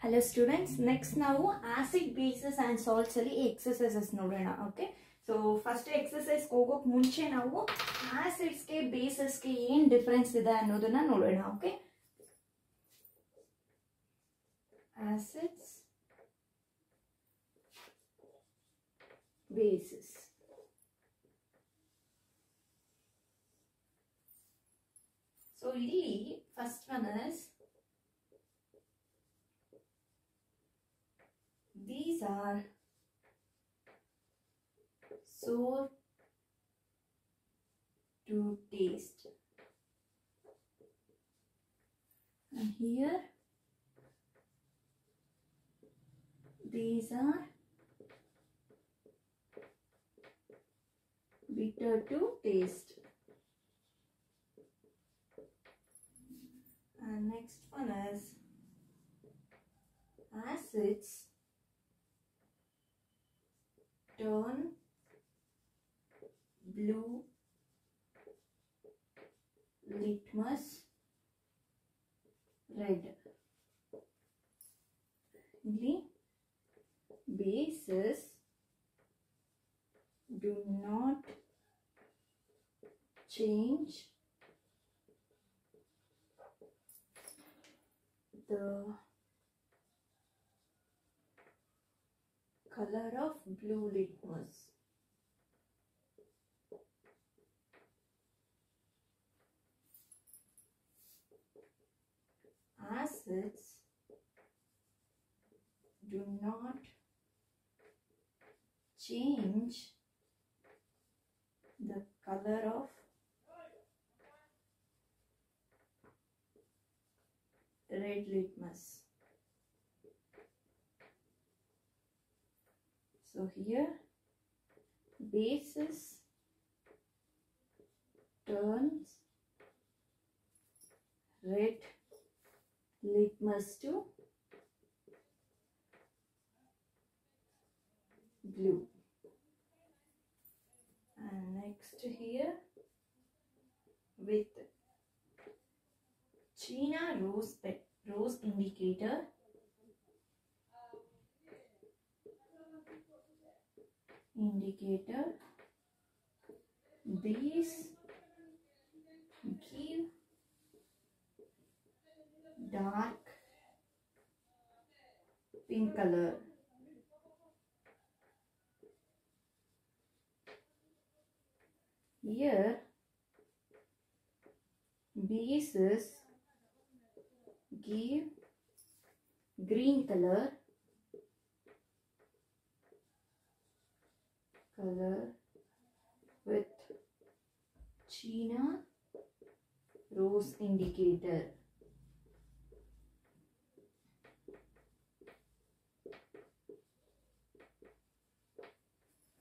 Hello students, next now acid bases and salts alli exercises nodona. Okay, so first exercise ಹೋಗೋಕೆ ಮುಂಚೆ ನಾವು acids ಗೆ bases ಗೆ ಏನು ಡಿಫರೆನ್ಸ್ ಇದೆ ಅನ್ನೋದನ್ನ ನೋಡೋಣ. Okay, acids bases. So ಇಲ್ಲಿ first one is these are sour to taste, and here these are bitter to taste, and next one is acids turn blue litmus red. The bases do not change the color of blue litmus. Acids do not change the color of red litmus. So here bases turns red litmus to blue, and next here with China rose indicator these give dark pink color. Here bases give green color with China rose indicator.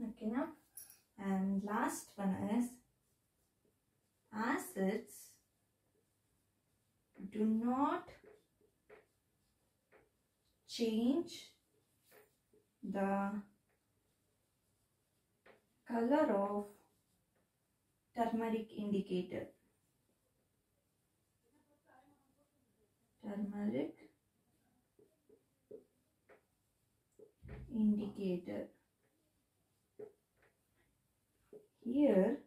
Okay, now and last one is acids do not change the color of turmeric indicator. Here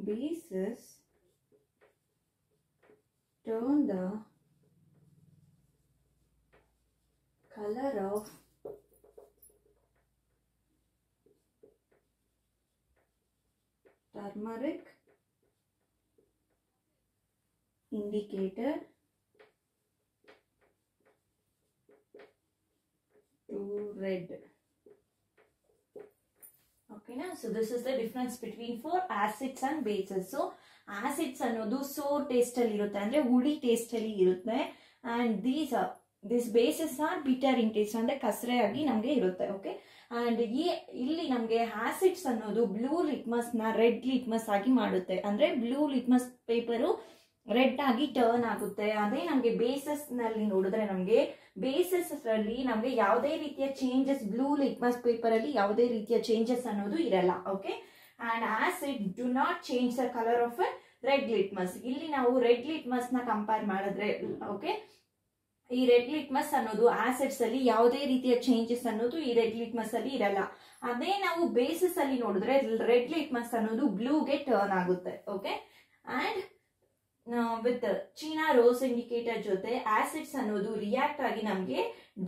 bases turn the color of turmeric indicator to red. Okay, now so this is the difference between for acids and bases. So acids ಅನ್ನೋದು sour taste ಅಲ್ಲಿ ಇರುತ್ತೆ, ಅಂದ್ರೆ ಹುಳಿ taste ಅಲ್ಲಿ ಇರುತ್ತೆ, and these bases are bitter in taste, ಅಂದ್ರೆ ಕಸರೆ ಆಗಿ ನಮಗೆ ಇರುತ್ತೆ. ಓಕೆ, and ಇಲ್ಲಿ ನಮಗೆ ಆಸಿಡ್ಸ್ ಅನ್ನೋದು ಬ್ಲೂ ಲಿಟ್ಮಸ್ ನ ರೆಡ್ ಲಿಟ್ಮಸ್ ಆಗಿ ಮಾಡುತ್ತೆ, ಅಂದ್ರೆ ಬ್ಲೂ ಲಿಟ್ಮಸ್ ಪೇಪರು ರೆಡ್ ಆಗಿ ಟರ್ನ್ ಆಗುತ್ತೆ. ಅದೇ ನಮಗೆ ಬೇಸಸ್ ನಲ್ಲಿ ನೋಡಿದ್ರೆ ನಮಗೆ ಬೇಸಸ್ ಅಲ್ಲಿ ನಮಗೆ ಯಾವುದೇ ರೀತಿಯ ಚೇಂಜಸ್ ಬ್ಲೂ ಲಿಟ್ಮಸ್ ಪೇಪರ್ ಅಲ್ಲಿ ಯಾವುದೇ ರೀತಿಯ ಚೇಂಜಸ್ ಅನ್ನೋದು ಇರಲ್ಲ. Okay, and acid do not change the colour of red litmus. ಇಲ್ಲಿ ನಾವು ರೆಡ್ ಲಿಟ್ಮಸ್ ನ ಕಂಪೇರ್ ಮಾಡಿದ್ರೆ ಓಕೆ ಈ ರೆಡ್ ಲಿಟ್ಮಸ್ ಅನ್ನೋದು ಆಸಿಡ್ಸ್ ಅಲ್ಲಿ ಯಾವುದೇ ರೀತಿಯ ಚೇಂಜಸ್ ಅನ್ನೋದು ಈ ರೆಡ್ ಲಿಟ್ಮಸ್ ಅಲ್ಲಿ ಇರಲ್ಲ. ಅದೇ ನಾವು ಬೇಸಿಸ್ ಅಲ್ಲಿ ನೋಡಿದ್ರೆ ರೆಡ್ ಲಿಟ್ಮಸ್ ಅನ್ನೋದು ಬ್ಲೂಗೆ ಟರ್ನ್ ಆಗುತ್ತೆ. Okay, and with China rose indicator ಜೊತೆ ಆಸಿಡ್ಸ್ ಅನ್ನೋದು ರಿಯಾಕ್ಟ್ ಆಗಿ ನಮಗೆ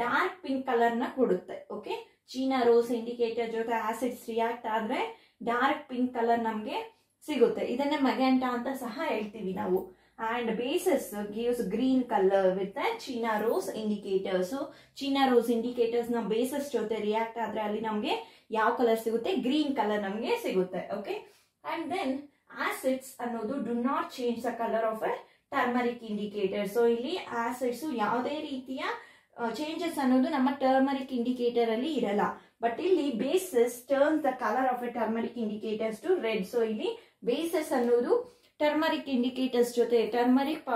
ಡಾರ್ಕ್ ಪಿಂಕ್ ಕಲರ್ ನ ಕೊಡುತ್ತೆ. ಓಕೆ, ಚೀನಾ ರೋಸ್ ಇಂಡಿಕೇಟರ್ ಜೊತೆ ಆಸಿಡ್ಸ್ ರಿಯಾಕ್ಟ್ ಆದ್ರೆ ಡಾರ್ಕ್ ಪಿಂಕ್ ಕಲರ್ ನಮಗೆ ಸಿಗುತ್ತೆ. ಇದನ್ನೇ ಮೆಜೆಂಟಾ ಅಂತ ಸಹ ಹೇಳ್ತೀವಿ ನಾವು. And basis gives green colour with China rose indicator. So China rose indicators ನ ಬೇಸಸ್ ಜೊತೆ ರಿಯಾಕ್ಟ್ ಆದ್ರೆ ಅಲ್ಲಿ ನಮಗೆ ಯಾವ ಕಲರ್ ಸಿಗುತ್ತೆ? ಗ್ರೀನ್ ಕಲರ್ ನಮಗೆ ಸಿಗುತ್ತೆ. ಓಕೆ, ಅಂಡ್ ದೆನ್ ಆಸಿಡ್ಸ್ ಅನ್ನೋದು do not change the colour of a turmeric indicator. So ಇಲ್ಲಿ ಆಸಿಡ್ಸ್ ಯಾವುದೇ ರೀತಿಯ ಚೇಂಜಸ್ ಅನ್ನೋದು ನಮ್ಮ ಟರ್ಮರಿಕ್ ಇಂಡಿಕೇಟರ್ ಅಲ್ಲಿ ಇರಲ್ಲ. ಬಟ್ ಇಲ್ಲಿ bases turn the colour of a turmeric indicators to red. So ಇಲ್ಲಿ ಬೇಸಸ್ ಅನ್ನೋದು ಟರ್ಮರಿಕ್ ಇಂಡಿಕೇಟರ್ಸ್ ಜೊತೆ ಟರ್ಮರಿಕ್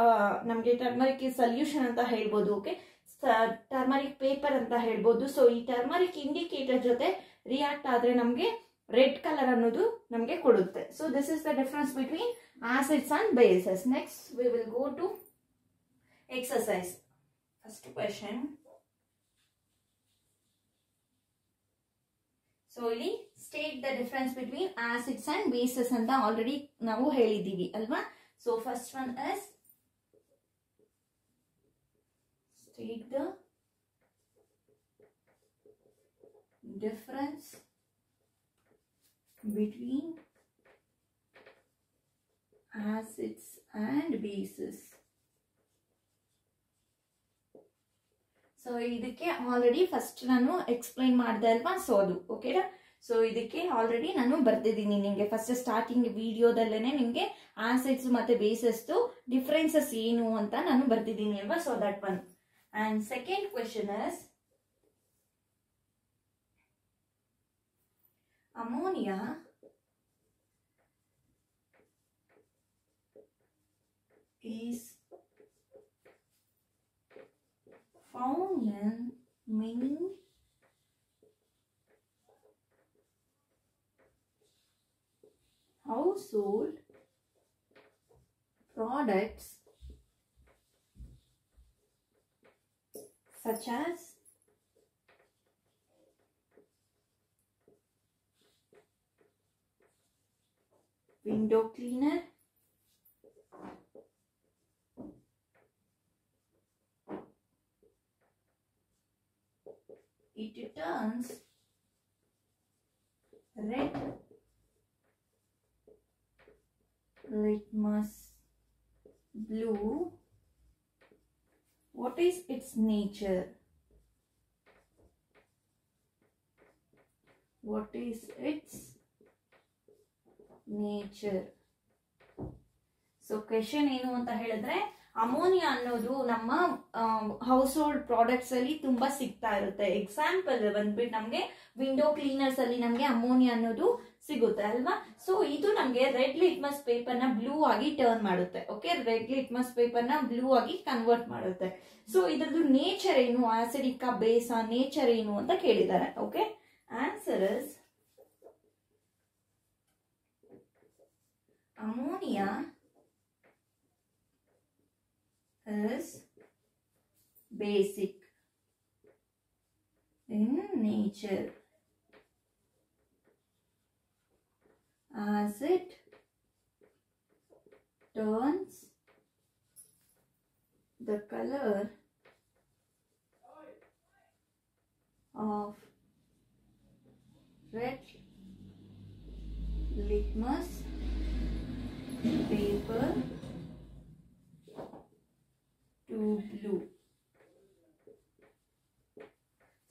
ನಮಗೆ ಟರ್ಮರಿಕ್ ಸೊಲ್ಯೂಷನ್ ಅಂತ ಹೇಳ್ಬೋದು. ಓಕೆ, ಟರ್ಮರಿಕ್ ಪೇಪರ್ ಅಂತ ಹೇಳ್ಬೋದು. ಸೊ ಈ ಟರ್ಮರಿಕ್ ಇಂಡಿಕೇಟರ್ ಜೊತೆ ರಿಯಾಕ್ಟ್ ಆದ್ರೆ ನಮಗೆ ರೆಡ್ ಕಲರ್ ಅನ್ನೋದು ನಮಗೆ ಕೊಡುತ್ತೆ. So this is the difference between acids and bases. Next we will go to exercise. First question. So ಇಲ್ಲಿ state the difference between acids and bases ಅಂತ already ನಾವು ಹೇಳಿದ್ದೀವಿ ಅಲ್ವಾ. So first one is state the difference between acids and bases. So ಇದಕ್ಕೆ already first ನಾನು explain ಮಾಡಿದೆ ಅಲ್ವಾ. So ಅದು ಓಕೆನಾ. ಸೊ ಇದಕ್ಕೆ ಆಲ್ರೆಡಿ ನಾನು ಬರ್ದಿದ್ದೀನಿ ನಿಮಗೆ ಫಸ್ಟ್ ಸ್ಟಾರ್ಟಿಂಗ್ ವಿಡಿಯೋದಲ್ಲೇನೆ ನಿಮಗೆ ಆಸಿಡ್ಸ್ ಮತ್ತೆ ಬೇಸಸ್ ಡಿಫರೆನ್ಸಸ್ ಏನು ಅಂತ ನಾನು ಬರ್ದಿದ್ದೀನಿ ಅಲ್ವಾ. So that one. And second question is ammonia is found in many household products such as window cleaner, it turns red litmus blue. What is its nature? What is its nature? So question ಏನು ಅಂತ ಹೇಳಿದ್ರೆ ammonia ಅನ್ನೋದು ನಮ್ಮ house hold products ಅಲ್ಲಿ ತುಂಬಾ ಸಿಗ್ತಾ ಇರುತ್ತೆ. Example ಬಂದ್ಬಿಟ್ಟು ನಮ್ಗೆ ವಿಂಡೋ ಕ್ಲೀನರ್ಸ್ ಅಲ್ಲಿ ನಮ್ಗೆ ಅಮೋನಿಯಾ ಅನ್ನೋದು ಸಿಗುತ್ತೆ ಅಲ್ವಾ. ಸೊ ಇದು ನಮ್ಗೆ ರೆಡ್ ಲಿಟ್ಮಸ್ ಪೇಪರ್ ನ ಬ್ಲೂ ಆಗಿ ಟರ್ನ್ ಮಾಡುತ್ತೆ. ಓಕೆ, ರೆಡ್ ಲಿಟ್ಮಸ್ ಪೇಪರ್ ನ ಬ್ಲೂ ಆಗಿ ಕನ್ವರ್ಟ್ ಮಾಡುತ್ತೆ. ಸೊ ಇದ್ರದ್ದು ನೇಚರ್ ಏನು, ಆಸಿಡಿಕ್ ಬೇಸ್ ನೇಚರ್ ಏನು ಅಂತ ಕೇಳಿದ್ದಾರೆ. Okay, answer is ammonia is basic in nature as it turns the color of red litmus paper to blue.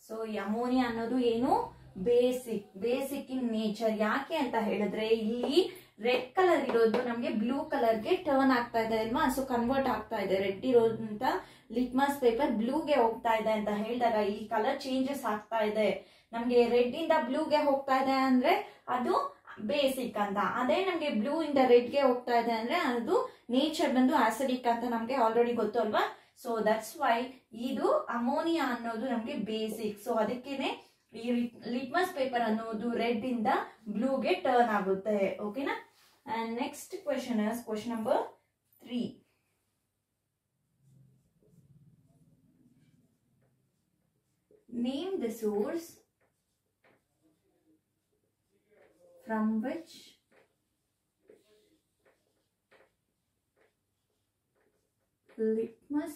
So ammonia ಅನ್ನೋದು ಏನು? Basic in nature. ಯಾಕೆ ಅಂತ ಹೇಳಿದ್ರೆ ಇಲ್ಲಿ ರೆಡ್ ಕಲರ್ ಇರೋದು ನಮ್ಗೆ ಬ್ಲೂ ಕಲರ್ಗೆ ಟರ್ನ್ ಆಗ್ತಾ ಇದೆ ಅಲ್ವಾ. ಸೊ ಕನ್ವರ್ಟ್ ಆಗ್ತಾ ಇದೆ. ರೆಡ್ ಇರೋದಂತ ಲಿಟ್ಮಸ್ ಪೇಪರ್ ಬ್ಲೂಗೆ ಹೋಗ್ತಾ ಇದೆ ಅಂತ ಹೇಳಿದಾಗ ಇಲ್ಲಿ ಕಲರ್ ಚೇಂಜಸ್ ಆಗ್ತಾ ಇದೆ. ನಮ್ಗೆ ರೆಡ್ ಇಂದ ಬ್ಲೂಗೆ ಹೋಗ್ತಾ ಇದೆ ಅಂದ್ರೆ ಅದು ಬೇಸಿಕ್ ಅಂತ. ಅದೇ ನಮ್ಗೆ ಬ್ಲೂ ಇಂದ ರೆಡ್ ಗೆ ಹೋಗ್ತಾ ಇದೆ ಅಂದ್ರೆ ಅದು ನೇಚರ್ ಬಂದು ಆಸಿಡಿಕ್ ಅಂತ ನಮ್ಗೆ ಆಲ್ರೆಡಿ ಗೊತ್ತು ಅಲ್ವಾ. ಸೊ ದಟ್ಸ್ ವೈ ಇದು ಅಮೋನಿಯಾ ಅನ್ನೋದು ನಮ್ಗೆ ಬೇಸಿಕ್. ಸೊ ಅದಕ್ಕೇನೆ ಈ ಲಿಟ್ಮಸ್ ಪೇಪರ್ ಅನ್ನೋದು ರೆಡ್ ಇಂದ ಬ್ಲೂಗೆ ಟರ್ನ್ ಆಗುತ್ತೆ. ಓಕೆನಾ. And next question is question number 3. Name the source from which litmus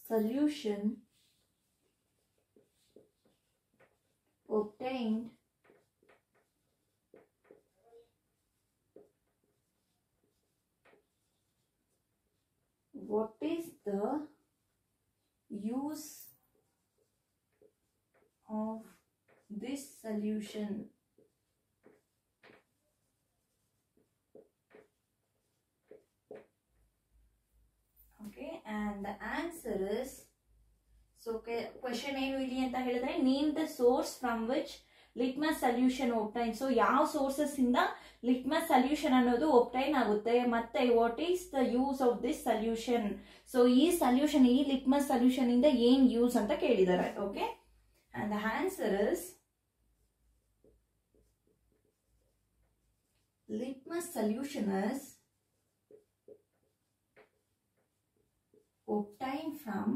solution obtained what is the use of this solution. Okay, and the answer is, so question ಏನು ಇಲ್ಲಿ ಅಂತ ಹೇಳಿದ್ರೆ name the source from which litmus solution obtained. So ಯಾವ sources ಇಂದ litmus solution ಅನ್ನೋದು obtain ಆಗುತ್ತೆ, ಮತ್ತೆ what is the use of this solution. So ಈ ಸೊಲ್ಯೂಷನ್, ಈ ಲಿಟ್ಮಸ್ ಸೊಲ್ಯೂಷನ್ ಇಂದ ಏನ್ ಯೂಸ್ ಅಂತ ಕೇಳಿದ್ದಾರೆ. Okay, and the answer is litmus solution is obtained from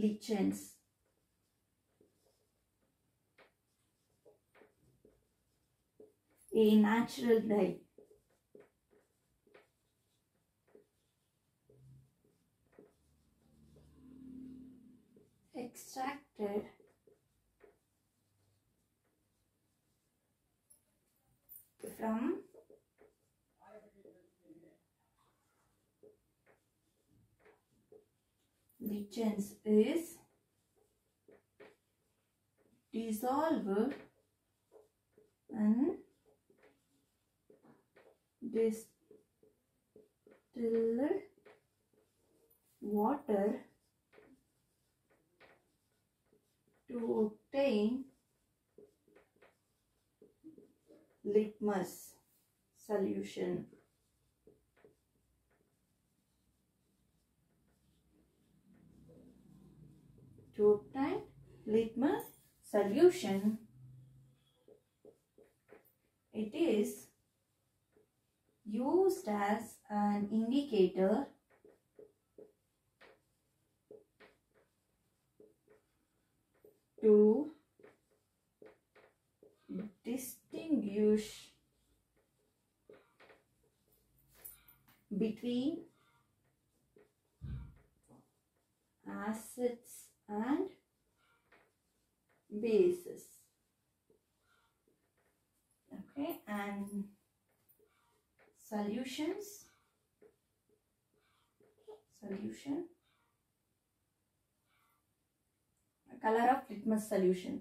lichens. A natural dye. Extracted from lichens is dissolved in distilled water to obtain litmus solution. To obtain litmus solution, it is used as an indicator to distinguish between acids and bases. Okay, and solution, color of litmus solution.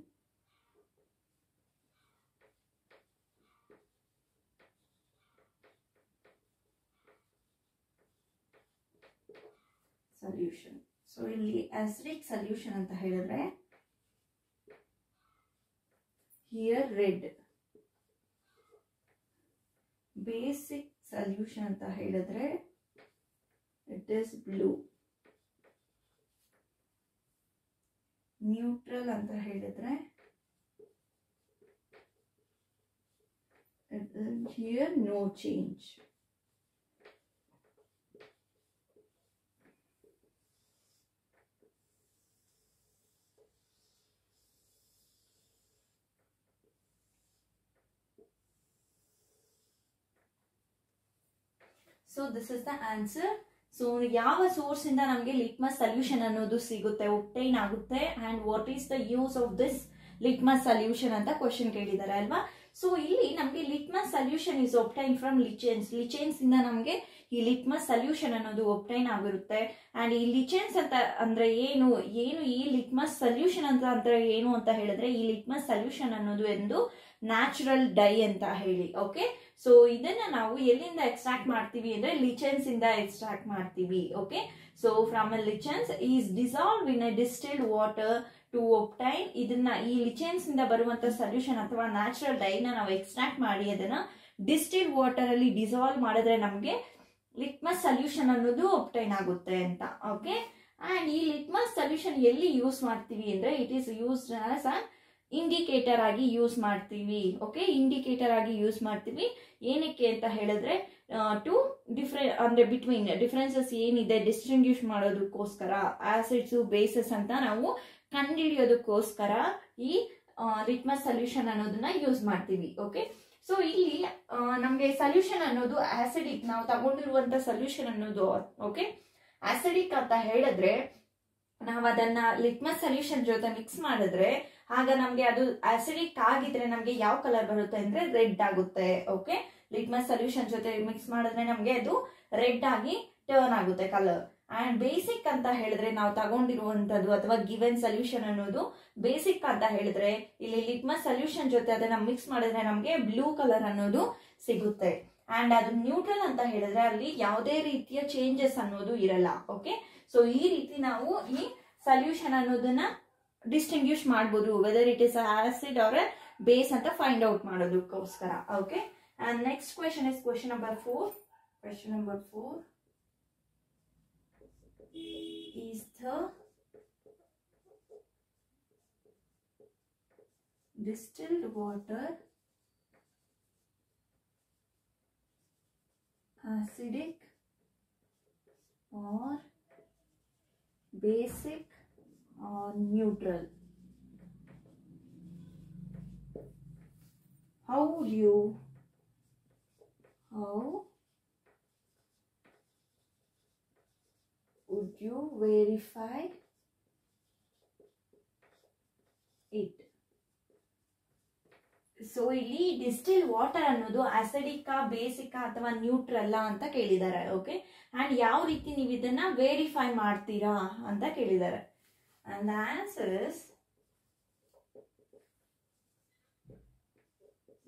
Solution. So ಇಲ್ಲಿ acidic solution ಅಂತ ಹೇಳಿದ್ರೆ here red, basic solution ಅಂತ ಹೇಳಿದ್ರೆ it is blue, neutral ಅಂತ ಹೇಳಿದ್ರೆ here no change. So this is the answer. So ಯಾವ source ಇಂದ ನಮಗೆ ಲಿಟ್ಮಸ್ ಸೊಲ್ಯೂಷನ್ ಅನ್ನೋದು ಸಿಗುತ್ತೆ, ಒಬ್ಟೈನ್ ಆಗುತ್ತೆ, and what is the use of this litmus solution ಅಂತ ಕ್ವಶನ್ ಕೇಳಿದ್ದಾರೆ ಅಲ್ವಾ. ಸೊ ಇಲ್ಲಿ ನಮಗೆ litmus solution is obtain from lichens. Lichens ಇಂದ ನಮಗೆ ಈ ಲಿಟ್ಮಸ್ ಸೊಲ್ಯೂಷನ್ ಅನ್ನೋದು ಒಬ್ಟೈನ್ ಆಗಿರುತ್ತೆ. ಅಂಡ್ ಈ ಲಿಚೆನ್ಸ್ ಅಂತ ಅಂದ್ರೆ ಏನು ಈ ಲಿಟ್ಮಸ್ ಸೊಲ್ಯೂಷನ್ ಅಂತ ಅಂದ್ರೆ ಏನು ಅಂತ ಹೇಳಿದ್ರೆ, ಈ ಲಿಟ್ಮಸ್ ಸೊಲ್ಯೂಷನ್ ಅನ್ನೋದು ಎಂದು ನ್ಯಾಚುರಲ್ ಡೈ ಅಂತ ಹೇಳಿ. ಓಕೆ, ಸೊ ಇದನ್ನ ನಾವು ಎಲ್ಲಿಂದ ಎಕ್ಸ್ಟ್ರಾಕ್ಟ್ ಮಾಡ್ತೀವಿ ಅಂದ್ರೆ ಲಿಚೆನ್ಸ್ ಇಂದ ಎಕ್ಸ್ಟ್ರಾಕ್ಟ್ ಮಾಡ್ತೀವಿ. Okay, so from a lichens is dissolve in a distilled water to obtain. ಇದನ್ನ ಈ ಲಿಚೆನ್ಸ್ ಇಂದ ಬರುವಂತ ಸೊಲ್ಯೂಷನ್ ಅಥವಾ ನ್ಯಾಚುರಲ್ ಡೈನ ನಾವು ಎಕ್ಸ್ಟ್ರಾಕ್ಟ್ ಮಾಡಿ ಅದನ್ನ ಡಿಸ್ಟಿಲ್ಡ್ ವಾಟರ್ ಅಲ್ಲಿ ಡಿಸಾಲ್ವ್ ಮಾಡಿದ್ರೆ ನಮಗೆ ಲಿಟ್ಮಸ್ ಸೊಲ್ಯೂಷನ್ ಅನ್ನೋದು ಒಬ್ಟೈನ್ ಆಗುತ್ತೆ ಅಂತ. ಓಕೆ, ಅಂಡ್ ಈ ಲಿಟ್ಮಸ್ ಸೊಲ್ಯೂಷನ್ ಎಲ್ಲಿ ಯೂಸ್ ಮಾಡ್ತೀವಿ ಅಂದ್ರೆ it is used as an indicator ಆಗಿ ಯೂಸ್ ಮಾಡ್ತೀವಿ. ಓಕೆ, ಇಂಡಿಕೇಟರ್ ಆಗಿ ಯೂಸ್ ಮಾಡ್ತೀವಿ. ಏನಕ್ಕೆ ಅಂತ ಹೇಳಿದ್ರೆ ಟು ಅಂದ್ರೆ ಬಿಟ್ವೀನ್ ಡಿಫ್ರೆನ್ಸಸ್ ಏನಿದೆ ಡಿಸ್ಟಿಂಗ್ವಿಷ್ ಮಾಡೋದಕ್ಕೋಸ್ಕರ, ಆಸಿಡ್ಸ್ ಬೇಸಸ್ ಅಂತ ನಾವು ಕಂಡುಹಿಡಿಯೋದಕ್ಕೋಸ್ಕರ ಈ ಲಿಟ್ಮಸ್ ಸೊಲ್ಯೂಷನ್ ಅನ್ನೋದನ್ನ ಯೂಸ್ ಮಾಡ್ತೀವಿ. ಓಕೆ, ಸೊ ಇಲ್ಲಿ ನಮಗೆ ಸೊಲ್ಯೂಷನ್ ಅನ್ನೋದು ಆಸಿಡಿಕ್, ನಾವು ತಗೊಂಡಿರುವಂತ ಸೊಲ್ಯೂಷನ್ ಅನ್ನೋದು ಓಕೆ ಆಸಿಡಿಕ್ ಅಂತ ಹೇಳಿದ್ರೆ ನಾವು ಅದನ್ನ ಲಿಟ್ಮಸ್ ಸೊಲ್ಯೂಷನ್ ಜೊತೆ ಮಿಕ್ಸ್ ಮಾಡಿದ್ರೆ ಆಗ ನಮ್ಗೆ ಅದು ಆಸಿಡಿಕ್ ಆಗಿದ್ರೆ ನಮ್ಗೆ ಯಾವ ಕಲರ್ ಬರುತ್ತೆ ಅಂದ್ರೆ ರೆಡ್ ಆಗುತ್ತೆ. ಓಕೆ, ಲಿಟ್ಮಸ್ ಸೊಲ್ಯೂಷನ್ ಜೊತೆ ಮಿಕ್ಸ್ ಮಾಡಿದ್ರೆ ನಮ್ಗೆ ಅದು ರೆಡ್ ಆಗಿ ಟರ್ನ್ ಆಗುತ್ತೆ ಕಲರ್. ಅಂಡ್ ಬೇಸಿಕ್ ಅಂತ ಹೇಳಿದ್ರೆ ನಾವು ತಗೊಂಡಿರುವಂತದ್ದು ಅಥವಾ ಗಿವೆನ್ ಸೊಲ್ಯೂಷನ್ ಅನ್ನೋದು ಬೇಸಿಕ್ ಅಂತ ಹೇಳಿದ್ರೆ ಇಲ್ಲಿ ಲಿಟ್ಮಸ್ ಸೊಲ್ಯೂಷನ್ ಜೊತೆ ಅದನ್ನ ಮಿಕ್ಸ್ ಮಾಡಿದ್ರೆ ನಮ್ಗೆ ಬ್ಲೂ ಕಲರ್ ಅನ್ನೋದು ಸಿಗುತ್ತೆ. ಅಂಡ್ ಅದು ನ್ಯೂಟ್ರಲ್ ಅಂತ ಹೇಳಿದ್ರೆ ಅಲ್ಲಿ ಯಾವುದೇ ರೀತಿಯ ಚೇಂಜಸ್ ಅನ್ನೋದು ಇರಲ್ಲ. ಓಕೆ, ಸೊ ಈ ರೀತಿ ನಾವು ಈ ಸೊಲ್ಯೂಷನ್ ಅನ್ನೋದನ್ನ ಡಿಸ್ಟಿಂಗ್ವಿಷ್ ಮಾಡಬಹುದು, whether it is acid or base ಅಂತ ಫೈಂಡ್ ಔಟ್ ಮಾಡೋದಕ್ಕೋಸ್ಕರ. Okay, and next question is question number 4. Question number 4 is the distilled water acidic or basic or neutral? How would you verify it? So ಇಲ್ಲಿ distil water ಅನ್ನೋದು acidic basic ಅಥವಾ neutral ಅಂತ ಕೇಳಿದ್ದಾರೆ. Okay, and ಯಾವ ರೀತಿ ನೀವು ಇದನ್ನ verify ಮಾಡ್ತೀರಾ ಅಂತ ಕೇಳಿದ್ದಾರೆ. And the answer is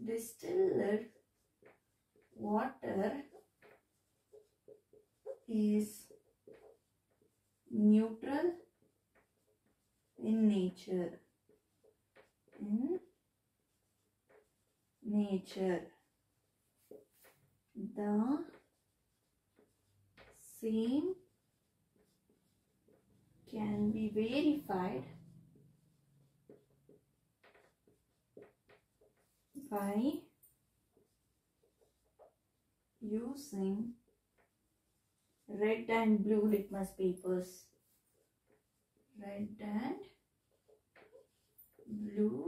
distilled water is neutral in nature. The same can be verified by using red and blue litmus papers. Red and blue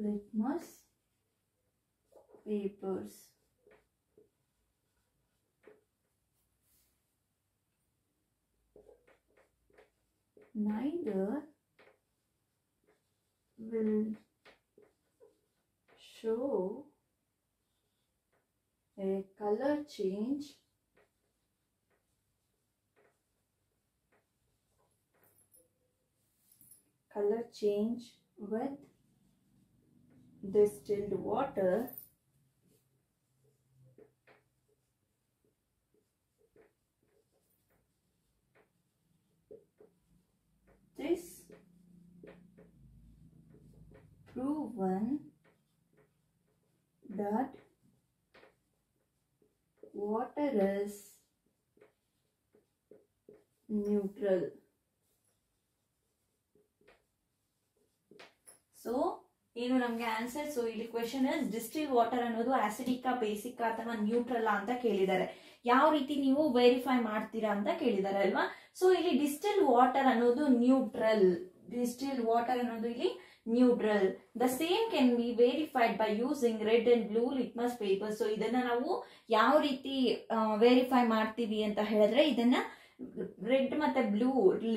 litmus papers. Neither will show a color change with distilled water this proven that water is neutral. So ಏನು ನಮ್ಗೆ answer. So ಇಲ್ಲಿ question is distil water ಅನ್ನೋದು acidic basic ಅಥವಾ neutral ಅಂತ ಕೇಳಿದ್ದಾರೆ. ಯಾವ ರೀತಿ ನೀವು ವೆರಿಫೈ ಮಾಡ್ತೀರಾ ಅಂತ ಕೇಳಿದ್ದಾರೆ ಅಲ್ವಾ. ಸೊ ಇಲ್ಲಿ ಡಿಸ್ಟಿಲ್ ವಾಟರ್ ಅನ್ನೋದು neutral. The same can be verified by using red and blue litmus paper. So ಇದನ್ನ ನಾವು ಯಾವ ರೀತಿ ವೆರಿಫೈ ಮಾಡ್ತೀವಿ ಅಂತ ಹೇಳಿದ್ರೆ ಇದನ್ನ ರೆಡ್ ಮತ್ತೆ ಬ್ಲೂ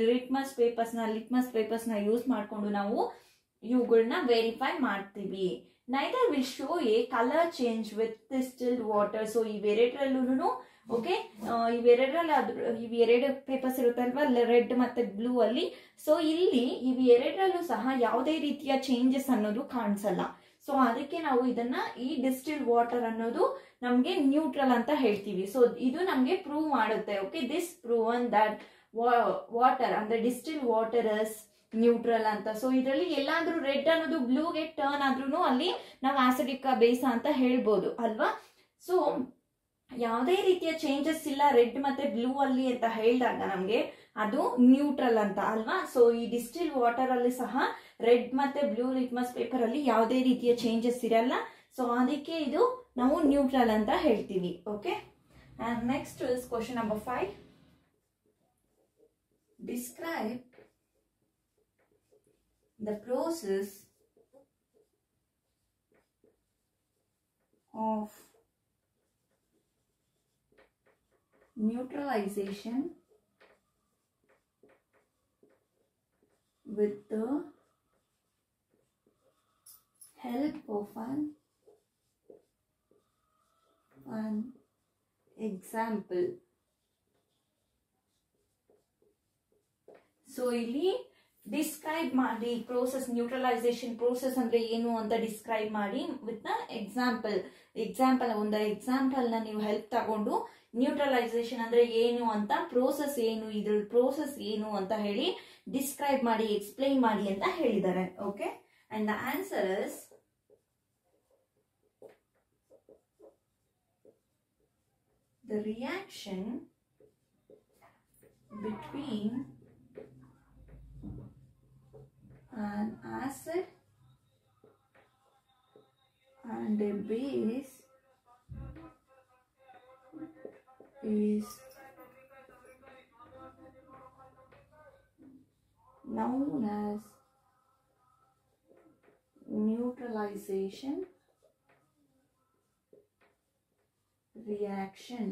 ಲಿಟ್ಮಸ್ ಪೇಪರ್ಸ್ ನ ಯೂಸ್ ಮಾಡ್ಕೊಂಡು ನಾವು ಇವುಗಳನ್ನ ವೆರಿಫೈ ಮಾಡ್ತೀವಿ. Neither will show a colour change with distilled water. So ಇವೆರಡರಲ್ಲೂ ಓಕೆ, ಇವೆರಡು ಪೇಪರ್ಸ್ ಇರುತ್ತಲ್ವಾ ರೆಡ್ ಮತ್ತೆ ಬ್ಲೂ ಅಲ್ಲಿ. ಸೊ ಇಲ್ಲಿ ಇವೆರಡರಲ್ಲೂ ಸಹ ಯಾವುದೇ ರೀತಿಯ ಚೇಂಜಸ್ ಅನ್ನೋದು ಕಾಣಿಸಲ್ಲ. ಸೊ ಅದಕ್ಕೆ ನಾವು ಇದನ್ನ ಈ ಡಿಸ್ಟಿಲ್ಡ್ ವಾಟರ್ ಅನ್ನೋದು ನಮ್ಗೆ ನ್ಯೂಟ್ರಲ್ ಅಂತ ಹೇಳ್ತೀವಿ. ಸೊ ಇದು ನಮ್ಗೆ ಪ್ರೂವ್ ಮಾಡುತ್ತೆ. Okay, this proven that water ಅಂದ್ರೆ ಡಿಸ್ಟಿಲ್ಡ್ ವಾಟರ್ ಇಸ್ ನ್ಯೂಟ್ರಲ್ ಅಂತ. ಸೊ ಇದರಲ್ಲಿ ಎಲ್ಲಾದ್ರೂ ರೆಡ್ ಅನ್ನೋದು ಬ್ಲೂಗೆ ಟರ್ನ್ ಆದ್ರೂ ಅಲ್ಲಿ ನಾವು ಆಸಿಡಿಕ್ ಬೇಸ್ ಅಂತ ಹೇಳ್ಬೋದು ಅಲ್ವಾ. ಸೊ ಯಾವುದೇ ರೀತಿಯ ಚೇಂಜಸ್ ಇಲ್ಲ ರೆಡ್ ಮತ್ತೆ ಬ್ಲೂ ಅಲ್ಲಿ ಅಂತ ಹೇಳಿದಾಗ ನಮ್ಗೆ ಅದು ನ್ಯೂಟ್ರಲ್ ಅಂತ ಅಲ್ವಾ. ಸೊ ಈ ಡಿಸ್ಟಿಲ್ ವಾಟರ್ ಅಲ್ಲಿ ಸಹ ರೆಡ್ ಮತ್ತೆ ಬ್ಲೂ ಲಿಟ್ಮಸ್ ಪೇಪರ್ ಅಲ್ಲಿ ಯಾವುದೇ ರೀತಿಯ ಚೇಂಜಸ್ ಇರಲ್ಲ. ಸೊ ಅದಕ್ಕೆ ಇದು ನಾವು ನ್ಯೂಟ್ರಲ್ ಅಂತ ಹೇಳ್ತೀವಿ. Okay, and next is question number 5. Describe the process of neutralization with the help of an example. So ಇಲ್ಲಿ ಡಿಸ್ಕ್ರೈಬ್ ಮಾಡಿ ಪ್ರೋಸೆಸ್, ನ್ಯೂಟ್ರಲೈಸೇಷನ್ ಪ್ರೋಸೆಸ್ ಅಂದ್ರೆ ಏನು ಅಂತ ಡಿಸ್ಕ್ರೈಬ್ ಮಾಡಿ ವಿತ್ ಎಕ್ಸಾಂಪಲ್. ಒಂದು ಎಕ್ಸಾಂಪಲ್ ನ ನೀವು ಹೆಲ್ಪ್ ತಗೊಂಡು ನ್ಯೂಟ್ರಲೈಸೇಷನ್ ಅಂದ್ರೆ ಏನು ಅಂತ, ಪ್ರೋಸೆಸ್ ಏನು, ಇದ್ರ ಪ್ರೋಸೆಸ್ ಏನು ಅಂತ ಹೇಳಿ ಡಿಸ್ಕ್ರೈಬ್ ಮಾಡಿ, ಎಕ್ಸ್ಪ್ಲೈನ್ ಮಾಡಿ ಅಂತ ಹೇಳಿದ್ದಾರೆ. Okay, and the answer is the reaction between an acid and a base is known as neutralization reaction.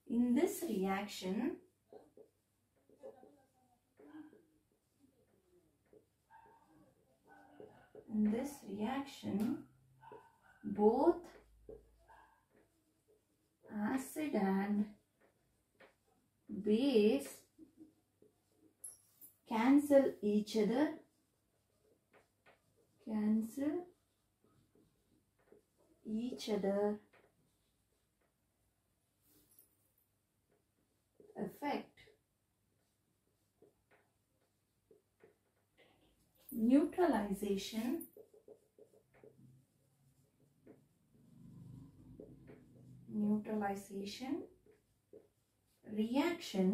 In this reaction, both acid and base cancel each other, effect. Neutralization reaction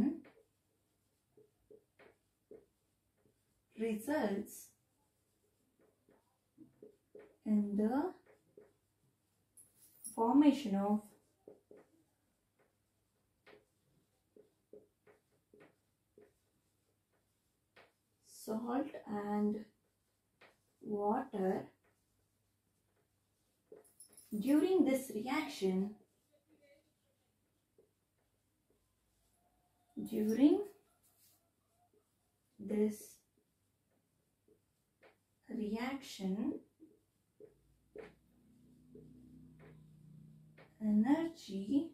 results in the formation of salt and water. During this reaction, energy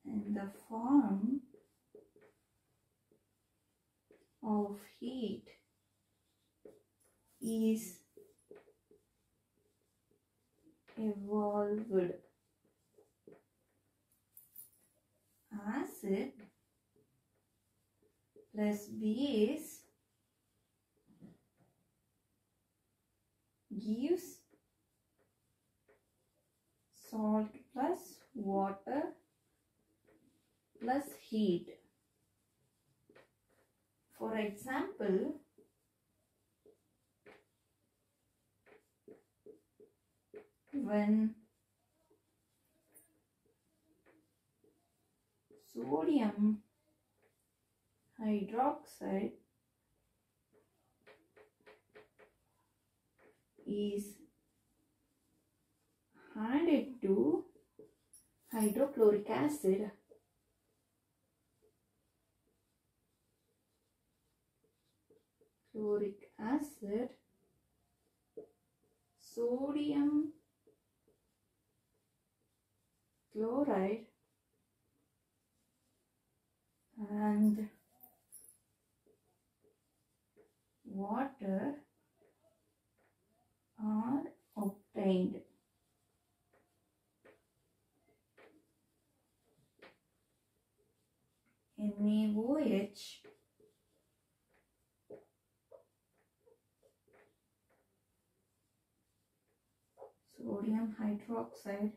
in the form of heat is evolved. Acid plus base gives salt plus water plus heat. For example, when sodium hydroxide is added to hydrochloric acid, sodium chloride and water are obtained. NaOH sodium hydroxide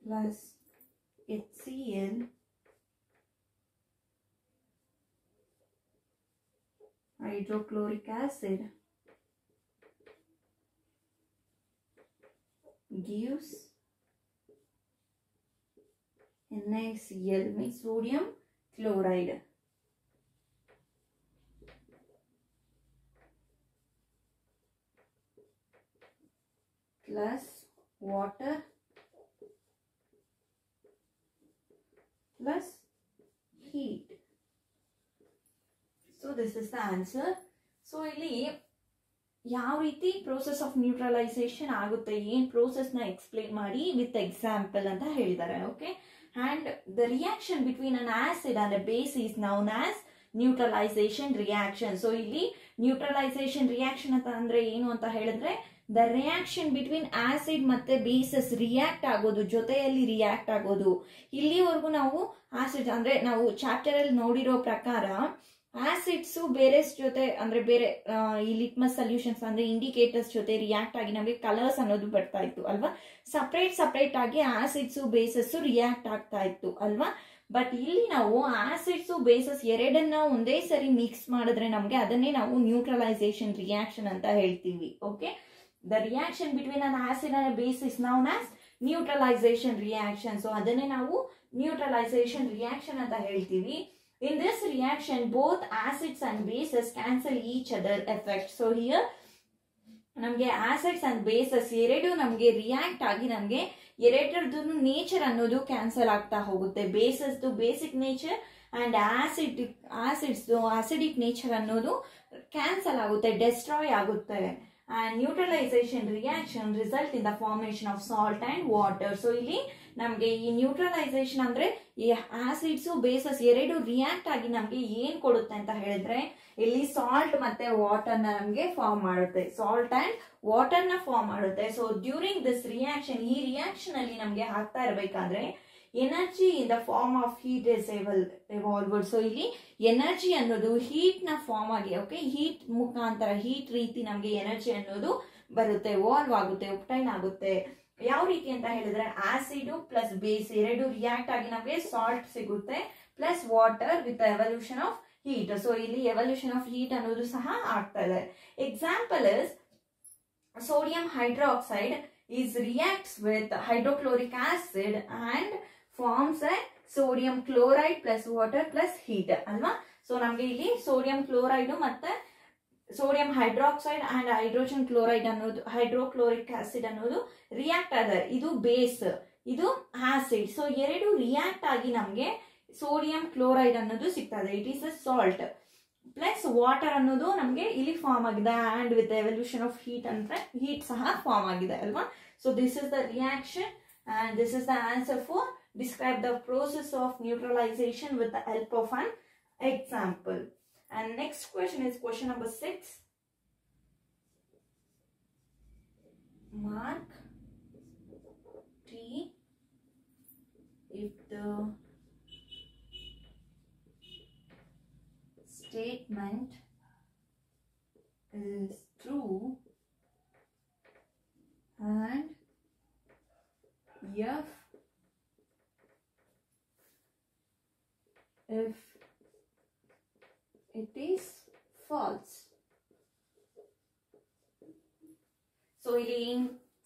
plus HCl hydrochloric acid gives NaCl, means sodium chloride. Plus water plus heat. So this is the answer. So ಇಲ್ಲಿ ಯಾವ ರೀತಿ process of neutralisation ಆಗುತ್ತೆ, ಏನ್ process ನ explain ಮಾಡಿ with example ಅಂತ ಹೇಳಿದ್ದಾರೆ. Okay, and the reaction between an acid and a base is known as neutralisation reaction. So ಇಲ್ಲಿ ನ್ಯೂಟ್ರಲೈಸೇಷನ್ ರಿಯಾಕ್ಷನ್ ಅಂತ ಅಂದ್ರೆ ಏನು ಅಂತ ಹೇಳಿದ್ರೆ, ದ ರಿಯಾಕ್ಷನ್ ಬಿಟ್ವೀನ್ ಆಸಿಡ್ ಮತ್ತೆ ಬೇಸಸ್ ರಿಯಾಕ್ಟ್ ಆಗೋದು, ಜೊತೆಯಲ್ಲಿ ರಿಯಾಕ್ಟ್ ಆಗೋದು. ಇಲ್ಲಿವರೆಗೂ ನಾವು ಆಸಿಡ್ ಅಂದ್ರೆ ನಾವು ಚಾಪ್ಟರ್ ಅಲ್ಲಿ ನೋಡಿರೋ ಪ್ರಕಾರ ಆಸಿಡ್ಸ್ ಬೇರೆ ಜೊತೆ ಅಂದ್ರೆ ಬೇರೆ ಈ ಲಿಟ್ಮಸ್ ಸೊಲ್ಯೂಷನ್ಸ್ ಅಂದ್ರೆ ಇಂಡಿಕೇಟರ್ಸ್ ಜೊತೆ ರಿಯಾಕ್ಟ್ ಆಗಿ ನಮಗೆ ಕಲರ್ಸ್ ಅನ್ನೋದು ಬರ್ತಾ ಇತ್ತು ಅಲ್ವಾ. ಸಪರೇಟ್ ಆಗಿ ಆಸಿಡ್ಸ್ ಬೇಸಸ್ ರಿಯಾಕ್ಟ್ ಆಗ್ತಾ ಇತ್ತು ಅಲ್ವಾ. ಬಟ್ ಇಲ್ಲಿ ನಾವು ಆಸಿಡ್ಸ್ ಬೇಸಸ್ ಎರಡನ್ನ ಒಂದೇ ಸರಿ ಮಿಕ್ಸ್ ಮಾಡಿದ್ರೆ ನಮ್ಗೆ ಅದನ್ನೇ ನಾವು ನ್ಯೂಟ್ರಲೈಸೇಷನ್ ರಿಯಾಕ್ಷನ್ ಅಂತ ಹೇಳ್ತೀವಿ. Okay, the reaction between an acid and base is known as neutralisation reaction. So ಅದನ್ನೇ ನಾವು ನ್ಯೂಟ್ರಲೈಸೇಷನ್ ರಿಯಾಕ್ಷನ್ ಅಂತ ಹೇಳ್ತೀವಿ. In this reaction, both acids and bases cancel each other effect. So here, ನಮಗೆ acids and basis ಎರಡು ನಮಗೆ react ಆಗಿ ನಮಗೆ ಎರಡರದ್ದು nature ಅನ್ನೋದು ಕ್ಯಾನ್ಸಲ್ ಆಗ್ತಾ ಹೋಗುತ್ತೆ. ಬೇಸಸ್ದು ಬೇಸಿಕ್ ನೇಚರ್ ಅಂಡ್ ಆಸಿಡ್ಸ್ದು ಆಸಿಡಿಕ್ ನೇಚರ್ ಅನ್ನೋದು ಕ್ಯಾನ್ಸಲ್ ಆಗುತ್ತೆ, ಡೆಸ್ಟ್ರಾಯ್ ಆಗುತ್ತೆ. And neutralization reaction result in the formation of salt and water. So ಇಲ್ಲಿ ನಮಗೆ ಈ ನ್ಯೂಟ್ರಲೈಸೇಷನ್ ಅಂದ್ರೆ ಈ ಆಸಿಡ್ಸ್ ಬೇಸಸ್ ಎರಡು ರಿಯಾಕ್ಟ್ ಆಗಿ ನಮ್ಗೆ ಏನ್ ಕೊಡುತ್ತೆ ಅಂತ ಹೇಳಿದ್ರೆ, ಇಲ್ಲಿ ಸಾಲ್ಟ್ ಮತ್ತೆ ವಾಟರ್ ನ ನಮ್ಗೆ ಫಾರ್ಮ್ ಮಾಡುತ್ತೆ, ಸಾಲ್ಟ್ ಅಂಡ್ ವಾಟರ್ ನ ಫಾರ್ಮ್ ಮಾಡುತ್ತೆ. ಸೊ ಡ್ಯೂರಿಂಗ್ ದಿಸ್ ರಿಯಾಕ್ಷನ್, ಈ ರಿಯಾಕ್ಷನ್ ಅಲ್ಲಿ ನಮ್ಗೆ ಆಗ್ತಾ ಇರ್ಬೇಕಾದ್ರೆ energy in the form of heat is evolved. So ಇಲ್ಲಿ ಎನರ್ಜಿ ಅನ್ನೋದು ಹೀಟ್ ನ ಫಾರ್ಮ್ ಆಗಿ, ಓಕೆ, ಹೀಟ್ ಮುಖಾಂತರ ಹೀಟ್ ರೀತಿ ನಮ್ಗೆ ಎನರ್ಜಿ ಅನ್ನೋದು ಬರುತ್ತೆ, ವಾಲ್ವ್ ಆಗುತ್ತೆ, ಒಪ್ಟೈನ್ ಆಗುತ್ತೆ. ಯಾವ ರೀತಿ ಅಂತ ಹೇಳಿದ್ರೆ, ಆಸಿಡ್ ಪ್ಲಸ್ ಬೇಸ್ ಎರಡು ರಿಯಾಕ್ಟ್ ಆಗಿ ನಮಗೆ ಸಾಲ್ಟ್ ಸಿಗುತ್ತೆ, plus water with evolution of heat. So ಇಲ್ಲಿ ಎವಲ್ಯೂಷನ್ ಆಫ್ ಹೀಟ್ ಅನ್ನೋದು ಸಹ ಆಗ್ತಾ ಇದೆ. Example is sodium hydroxide is reacts with hydrochloric acid and forms a sodium chloride plus water plus heat ಅಲ್ವಾ. ಸೊ ನಮ್ಗೆ ಇಲ್ಲಿ ಸೋಡಿಯಂ ಕ್ಲೋರೈಡ್ ಮತ್ತೆ sodium hydroxide and hydrogen chloride ಅನ್ನೋದು, ಹೈಡ್ರೋಕ್ಲೋರಿಕ್ ಆಸಿಡ್ ಅನ್ನೋದು ರಿಯಾಕ್ಟ್ ಆದ್ರೆ ಇದು ಬೇಸ್, ಇದು ಆಸಿಡ್. ಸೊ ಎರಡು ರಿಯಾಕ್ಟ್ ಆಗಿ ನಮ್ಗೆ ಸೋಡಿಯಂ ಕ್ಲೋರೈಡ್ ಅನ್ನೋದು ಸಿಗ್ತದೆ, it is a salt. Plus water ಅನ್ನೋದು ನಮ್ಗೆ ಇಲ್ಲಿ ಫಾರ್ಮ್ ಆಗಿದೆ, and with evolution of heat ಅಂದ್ರೆ ಹೀಟ್ ಸಹ ಫಾರ್ಮ್ ಆಗಿದೆ ಅಲ್ವಾ. So this is the reaction and this is the answer for describe the process of neutralisation with the help of an example. And next question is question number 6. Mark T if the statement is true and if it is false. So ಇಲ್ಲಿ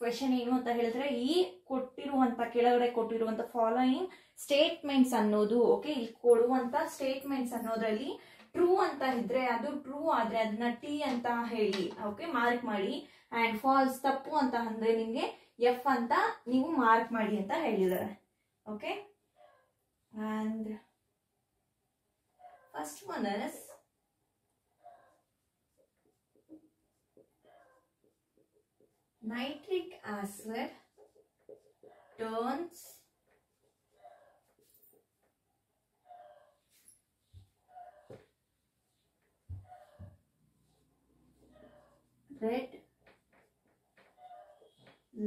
question ಏನು ಅಂತ ಹೇಳಿದ್ರೆ, ಈ ಕೊಟ್ಟಿರುವಂತ ಕೆಳಗಡೆ ಕೊಟ್ಟಿರುವಂತ following statements ಅನ್ನೋದು, okay, ಇಲ್ಲಿ ಕೊಡುವಂತ statements ಅನ್ನೋದ್ರಲ್ಲಿ ಟ್ರೂ ಅಂತ ಇದ್ರೆ ಅದು ಟ್ರೂ ಆದ್ರೆ ಅದನ್ನ ಟಿ ಅಂತ ಹೇಳಿ, ಓಕೆ, ಮಾರ್ಕ್ ಮಾಡಿ. ಅಂಡ್ ಫಾಲ್ಸ್ ತಪ್ಪು ಅಂತ ಅಂದ್ರೆ ನಿಮ್ಗೆ ಎಫ್ ಅಂತ ನೀವು ಮಾರ್ಕ್ ಮಾಡಿ ಅಂತ ಹೇಳಿದ್ದಾರೆ. Okay, and first one is nitric acid turns red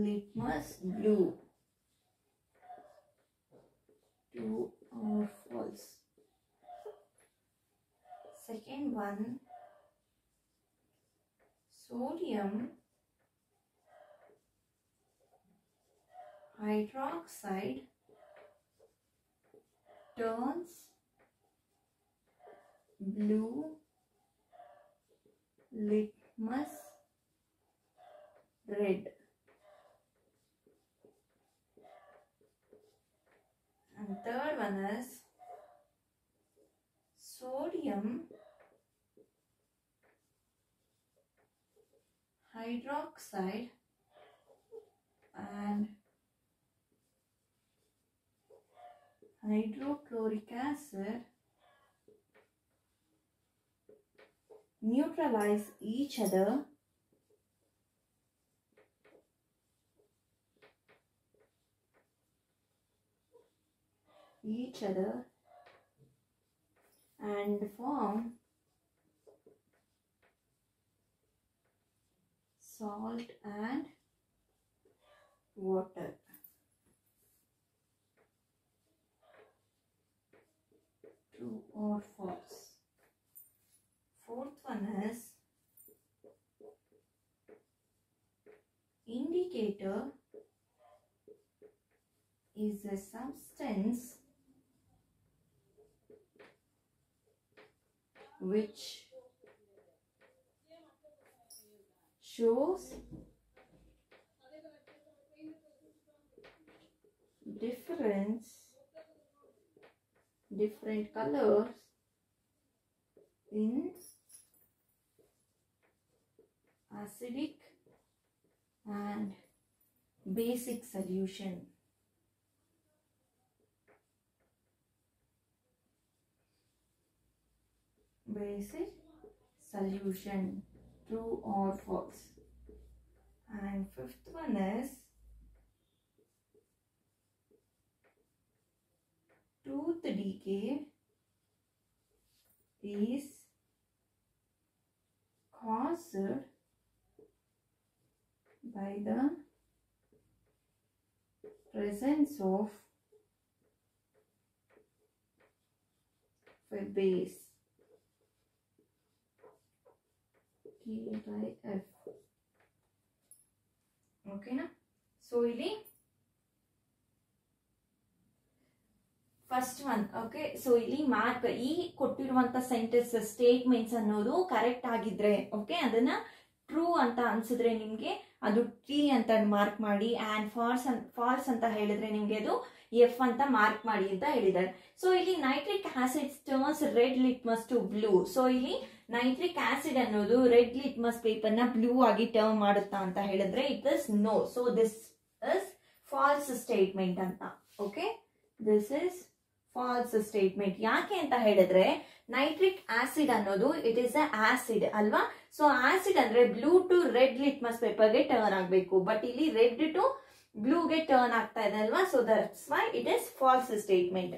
litmus blue. True or false? Second one, sodium hydroxide turns blue litmus red. And third one is sodium hydroxide and hydrochloric acid neutralize each other and form salt and water. True or false? Fourth one is indicator is a substance which shows different colors in acidic and basic solution. Basic solution, true or false? And fifth one is tooth decay is caused by the presence of a base K by F. ಓಕೆನಾ? So ಇಲ್ಲಿ first one. Okay, so ಇಲ್ಲಿ mark ಈ ಕೊಟ್ಟಿರುವಂತ sentence statements ಅನ್ನೋದು correct ಆಗಿದ್ರೆ okay ಅದನ್ನ true ಅಂತ ಅನ್ಸಿದ್ರೆ ನಿಮ್ಗೆ ಅದು ಟಿ ಅಂತ ಮಾರ್ಕ್ ಮಾಡಿ, ಅಂಡ್ ಫಾಲ್ಸ್ ಅಂತ ಹೇಳಿದ್ರೆ ನಿಮ್ಗೆ ಅದು ಎಫ್ ಅಂತ ಮಾರ್ಕ್ ಮಾಡಿ ಅಂತ ಹೇಳಿದ್ದಾರೆ. ಸೊ ಇಲ್ಲಿ nitric acid turns red litmus to blue. So ಇಲ್ಲಿ ನೈಟ್ರಿಕ್ ಆಸಿಡ್ ಅನ್ನೋದು ರೆಡ್ ಲಿಟ್ಮಸ್ ಪೇಪರ್ ನ ಬ್ಲೂ ಆಗಿ ಟರ್ನ್ ಮಾಡುತ್ತಾ ಅಂತ ಹೇಳಿದ್ರೆ it is no. So this is false statement ಅಂತ. Okay, this is false statement. ಯಾಕೆ ಅಂತ ಹೇಳಿದ್ರೆ ನೈಟ್ರಿಕ್ ಆಸಿಡ್ ಅನ್ನೋದು ಇಟ್ ಇಸ್ ಅ ಆಸಿಡ್ ಅಲ್ವಾ. ಸೊ ಆಸಿಡ್ ಅಂದ್ರೆ ಬ್ಲೂ ಟು ರೆಡ್ ಲಿಟ್ಮಸ್ ಪೇಪರ್ಗೆ ಟರ್ನ್ ಆಗಬೇಕು, ಬಟ್ ಇಲ್ಲಿ ರೆಡ್ ಟು ಬ್ಲೂಗೆ ಟರ್ನ್ ಆಗ್ತಾ ಇದೆ ಅಲ್ವಾ. So that's why it is false statement.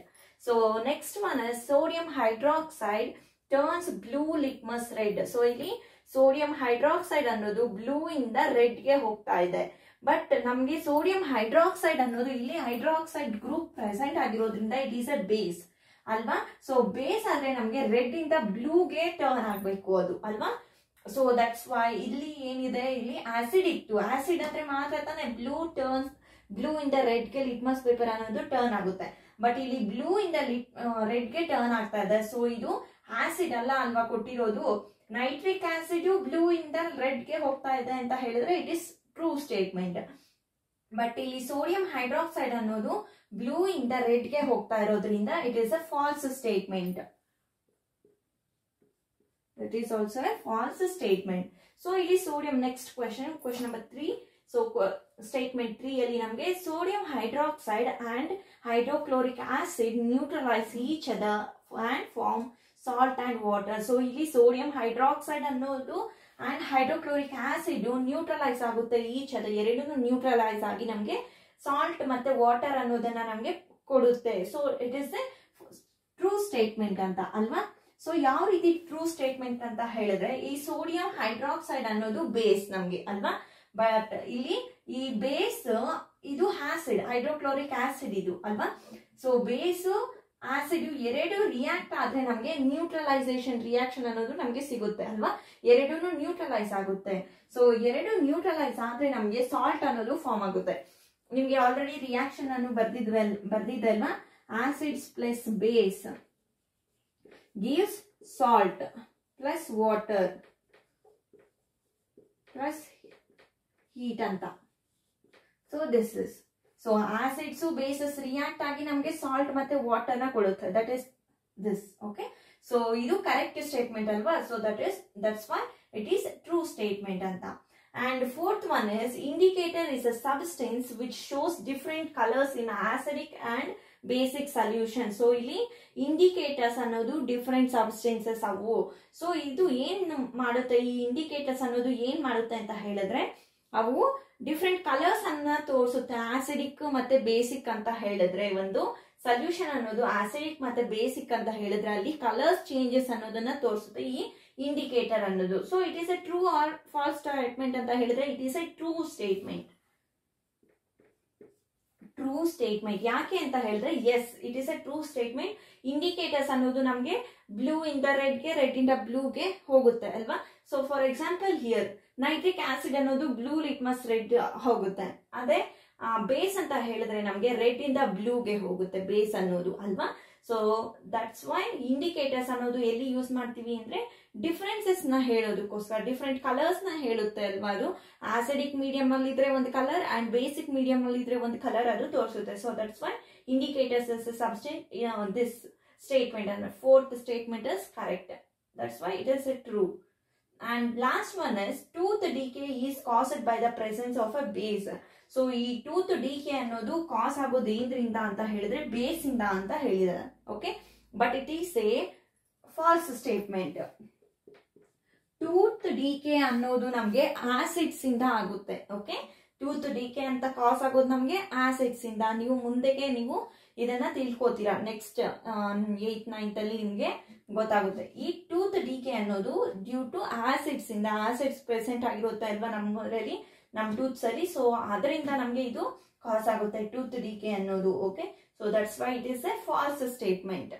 So next one is sodium hydroxide turns blue litmus red. So ಇಲ್ಲಿ ಸೋಡಿಯಂ ಹೈಡ್ರಾಕ್ಸೈಡ್ ಅನ್ನೋದು ಬ್ಲೂ ಇಂದ ರೆಡ್ ಗೆ ಹೋಗ್ತಾ ಇದೆ, ಬಟ್ ನಮ್ಗೆ ಸೋಡಿಯಂ ಹೈಡ್ರಾಕ್ಸೈಡ್ ಅನ್ನೋದು ಇಲ್ಲಿ ಹೈಡ್ರಾಕ್ಸೈಡ್ ಗ್ರೂಪ್ ಪ್ರೆಸೆಂಟ್ ಆಗಿರೋದ್ರಿಂದ ಇಟ್ ಈಸ್ ಅ ಬೇಸ್ ಅಲ್ವಾ. ಸೊ ಬೇಸ್ ಆದ್ರೆ ನಮ್ಗೆ ರೆಡ್ ಇಂದ ಬ್ಲೂಗೆ ಟರ್ನ್ ಆಗ್ಬೇಕು ಅದು ಅಲ್ವಾ. ಸೊ ದಟ್ಸ್ ವೈ ಇಲ್ಲಿ ಏನಿದೆ, ಇಲ್ಲಿ ಆಸಿಡ್ ಇತ್ತು, ಆಸಿಡ್ ಅಂದ್ರೆ ಮಾತ್ರ ತಾನೆ ಬ್ಲೂ ಇಂದ ರೆಡ್ ಗೆ ಲಿಟ್ಮಸ್ ಪೇಪರ್ ಅನ್ನೋದು ಟರ್ನ್ ಆಗುತ್ತೆ, ಬಟ್ ಇಲ್ಲಿ ಬ್ಲೂ ಇಂದ ರೆಡ್ ಗೆ ಟರ್ನ್ ಆಗ್ತಾ ಇದೆ. ಸೊ ಇದು ಆಸಿಡ್ ಅಲ್ಲ ಅಲ್ವಾ ಕೊಟ್ಟಿರೋದು. ನೈಟ್ರಿಕ್ ಆಸಿಡ್ ಬ್ಲೂ ಇಂದ ರೆಡ್ ಗೆ ಹೋಗ್ತಾ ಇದೆ ಅಂತ ಹೇಳಿದ್ರೆ it is true statement. But ಇಲ್ಲಿ ಸೋಡಿಯಂ ಹೈಡ್ರಾಕ್ಸೈಡ್ ಅನ್ನೋದು ಬ್ಲೂ ಇಂದ ರೆಡ್ ಗೆ ಹೋಗ್ತಾ ಇರೋದ್ರಿಂದ it is a false statement. It is also a false statement. So ಇಲ್ಲಿ sodium next question number 3. So statement 3 ಅಲ್ಲಿ ನಮಗೆ sodium hydroxide and hydrochloric acid neutralise each other and form salt and water. So ಇಲ್ಲಿ sodium hydroxide ಅನ್ನೋದು and hydrochloric acid neutralise ಆಗುತ್ತೆ each other, ಎರಡೂ neutralise ಆಗಿ ನಮಗೆ salt ಮತ್ತೆ ವಾಟರ್ ಅನ್ನೋದನ್ನ ನಮಗೆ ಕೊಡುತ್ತೆ. So it is a true statement ಅಂತ ಅಲ್ವಾ. ಸೊ ಯಾವ ರೀತಿ ಟ್ರೂ ಸ್ಟೇಟ್ಮೆಂಟ್ ಅಂತ ಹೇಳಿದ್ರೆ ಈ ಸೋಡಿಯಂ ಹೈಡ್ರಾಕ್ಸೈಡ್ ಅನ್ನೋದು ಬೇಸ್ ನಮ್ಗೆ ಅಲ್ವಾ, ಬಟ್ ಇಲ್ಲಿ ಈ ಬೇಸ್ ಇದು ಆಸಿಡ್ ಹೈಡ್ರೋಕ್ಲೋರಿಕ್ ಆಸಿಡ್ ಇದು ಅಲ್ವಾ. ಸೊ ಬೇಸ್ ಆಸಿಡ್ ಎರಡು ರಿಯಾಕ್ಟ್ ಆದ್ರೆ ನಮ್ಗೆ ನ್ಯೂಟ್ರಲೈಸೇಷನ್ ರಿಯಾಕ್ಷನ್ ಅನ್ನೋದು ನಮ್ಗೆ ಸಿಗುತ್ತೆ ಅಲ್ವಾ, ಎರಡೂ ನ್ಯೂಟ್ರಲೈಸ್ ಆಗುತ್ತೆ. ಸೊ ಎರಡು ನ್ಯೂಟ್ರಲೈಸ್ ಆದ್ರೆ ನಮ್ಗೆ ಸಾಲ್ಟ್ ಅನ್ನೋದು ಫಾರ್ಮ್ ಆಗುತ್ತೆ. ನಿಮಗೆ ಆಲ್ರೆಡಿ ರಿಯಾಕ್ಷನ್ ಅನ್ನು ಬರ್ದಿದ್ದೆ ಅಲ್ವಾ. Acids plus base gives salt plus water plus heat ಅಂತ. So this is, so acids bases react ಆಗಿ ನಮಗೆ ಸಾಲ್ಟ್ ಮತ್ತೆ ವಾಟರ್ ನ ಕೊಡುತ್ತೆ. That is this. Okay, so ಇದು ಕರೆಕ್ಟ್ ಸ್ಟೇಟ್ಮೆಂಟ್ ಅಲ್ವಾ. So that's why it is true statement ಅಂತ. And fourth one is indicator is a substance which shows different colors in acidic and basic solution. So ಇಲ್ಲಿ indicators ಅನ್ನೋದು different substances ಅವು. So ಇದು ಏನ್ ಮಾಡುತ್ತೆ, ಈ indicators ಅನ್ನೋದು ಏನ್ ಮಾಡುತ್ತೆ ಅಂತ ಹೇಳಿದ್ರೆ ಅವು ಡಿಫ್ರೆಂಟ್ ಕಲರ್ಸ್ ಅನ್ನ ತೋರಿಸುತ್ತೆ. ಆಸಿಡಿಕ್ ಮತ್ತೆ ಬೇಸಿಕ್ ಅಂತ ಹೇಳಿದ್ರೆ ಒಂದು ಸೊಲ್ಯೂಷನ್ ಅನ್ನೋದು ಆಸಿಡಿಕ್ ಮತ್ತೆ ಬೇಸಿಕ್ ಅಂತ ಹೇಳಿದ್ರೆ ಅಲ್ಲಿ ಕಲರ್ಸ್ ಚೇಂಜಸ್ ಅನ್ನೋದನ್ನ ತೋರಿಸುತ್ತೆ ಈ ಇಂಡಿಕೇಟರ್ ಅನ್ನೋದು. So it is a true or false statement ಅಂತ ಹೇಳಿದ್ರೆ it is a true statement. True statement ಯಾಕೆ ಅಂತ ಹೇಳಿದ್ರೆ yes it is a true statement. Indicators ಅನ್ನೋದು ನಮ್ಗೆ ಬ್ಲೂ ಇಂದ ರೆಡ್ಗೆ, ರೆಡ್ ಇಂದ ಬ್ಲೂಗೆ ಹೋಗುತ್ತೆ ಅಲ್ವಾ. So for example here nitric acid ಅನ್ನೋದು ಬ್ಲೂ ಲಿಟ್ಮಸ್ ರೆಡ್ ಹೋಗುತ್ತೆ. ಅದೇ ಬೇಸ್ ಅಂತ ಹೇಳಿದ್ರೆ ನಮ್ಗೆ ರೆಡ್ ಇಂದ ಬ್ಲೂಗೆ ಹೋಗುತ್ತೆ ಬೇಸ್ ಅನ್ನೋದು ಅಲ್ವಾ. ಸೊ ದಟ್ಸ್ ವೈ ಇಂಡಿಕೇಟರ್ಸ್ ಅನ್ನೋದು ಎಲ್ಲಿ ಯೂಸ್ ಮಾಡ್ತೀವಿ ಅಂದ್ರೆ ಡಿಫ್ರೆನ್ಸಸ್ ನ ಹೇಳೋದಕ್ಕೋಸ್ಕರ, ಡಿಫ್ರೆಂಟ್ ಕಲರ್ಸ್ ನ ಹೇಳುತ್ತೆ ಅಲ್ವಾ. ಅದು ಆಸಿಡಿಕ್ ಮೀಡಿಯಂ ಅಲ್ಲಿ ಇದ್ರೆ ಒಂದು ಕಲರ್ ಅಂಡ್ ಬೇಸಿಕ್ ಮೀಡಿಯಂ ಅಲ್ಲಿ ಇದ್ರೆ ಒಂದು ಕಲರ್ ಅದು ತೋರಿಸುತ್ತೆ. So that's why indicators is substance. This statement ಅಂದ್ರೆ fourth statement is correct. That's why it is a true. And last one is tooth decay is caused by the presence of a base. So ಈ tooth decay ಅನ್ನೋದು ಕಾಸ್ ಆಗೋದು ಏನ್ರಿಂದ ಅಂತ ಹೇಳಿದ್ರೆ base ಇಂದ ಅಂತ ಹೇಳಿದ್ದಾರೆ. Okay, but it is a false statement. Tooth decay ಅನ್ನೋದು ನಮ್ಗೆ ಆಸಿಡ್ಸ್ ಇಂದ ಆಗುತ್ತೆ. ಓಕೆ, ಟೂತ್ ಡಿಕೆ ಅಂತ ಕಾಸ್ ಆಗೋದು ನಮ್ಗೆ ಆಸಿಡ್ಸ್ ಇಂದ. ನೀವು ಮುಂದೆಗೆ ನೀವು ಇದನ್ನ ತಿಳ್ಕೋತೀರಾ ನೆಕ್ಸ್ಟ್ 8th 9th ಅಲ್ಲಿ ನಿಮ್ಗೆ ಗೊತ್ತಾಗುತ್ತೆ. ಈ ಟೂತ್ ಡಿಕೆ ಅನ್ನೋದು ಡ್ಯೂ ಟು ಆಸಿಡ್ಸ್ ಇಂದ, ಆಸಿಡ್ಸ್ ಪ್ರೆಸೆಂಟ್ ಆಗಿರುತ್ತೆ ಅಲ್ವಾ ನಮ್ಮಲ್ಲಿ, ನಮ್ ಟೂತ್ಸ್ ಅಲ್ಲಿ. ಸೊ ಅದರಿಂದ ನಮ್ಗೆ ಇದು ಕಾಸ್ ಆಗುತ್ತೆ ಟೂತ್ ಡಿಕೆ ಅನ್ನೋದು. Okay, so that's why it is A false statement.